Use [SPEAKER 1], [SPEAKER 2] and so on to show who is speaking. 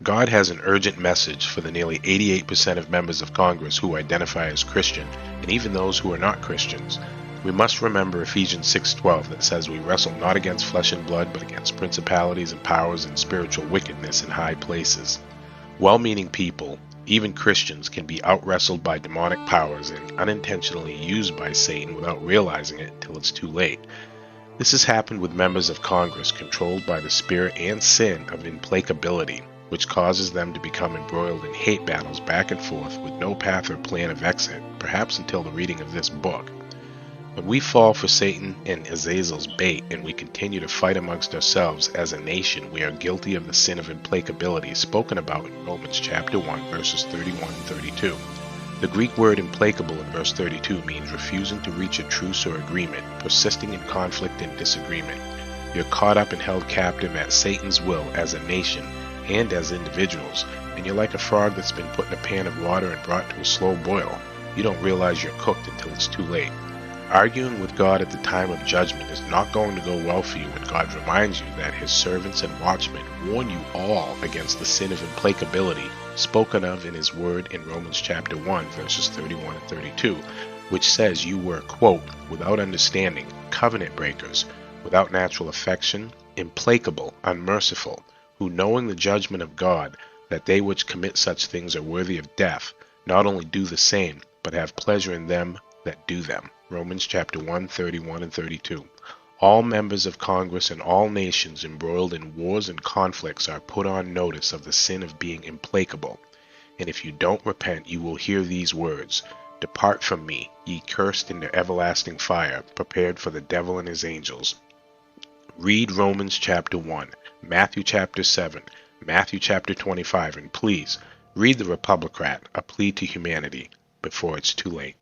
[SPEAKER 1] God has an urgent message for the nearly 88% of members of Congress who identify as Christian, and even those who are not Christians. We must remember Ephesians 6:12 that says we wrestle not against flesh and blood, but against principalities and powers and spiritual wickedness in high places. Well-meaning people, even Christians, can be out-wrestled by demonic powers and unintentionally used by Satan without realizing it until it's too late. This has happened with members of Congress controlled by the spirit and sin of implacability, which causes them to become embroiled in hate battles back and forth with no path or plan of exit, perhaps until the reading of this book. When we fall for Satan and Azazel's bait and we continue to fight amongst ourselves as a nation, we are guilty of the sin of implacability spoken about in Romans chapter 1 verses 31 and 32. The Greek word implacable in verse 32 means refusing to reach a truce or agreement, persisting in conflict and disagreement. You're caught up and held captive at Satan's will as a nation and as individuals, and you're like a frog that's been put in a pan of water and brought to a slow boil. You don't realize you're cooked until it's too late. Arguing with God at the time of judgment is not going to go well for you when God reminds you that his servants and watchmen warn you all against the sin of implacability spoken of in his word in Romans chapter 1 verses 31 and 32, which says you were, quote, without understanding, covenant breakers, without natural affection, implacable, unmerciful, who knowing the judgment of God, that they which commit such things are worthy of death, not only do the same, but have pleasure in them that do them. Romans chapter 1, 31 and 32. All members of Congress and all nations embroiled in wars and conflicts are put on notice of the sin of being implacable. And if you don't repent, you will hear these words, "Depart from me, ye cursed, into everlasting fire, prepared for the devil and his angels." Read Romans chapter 1, Matthew chapter 7, Matthew chapter 25, and please read The Republicrat, A Plea to Humanity, before it's too late.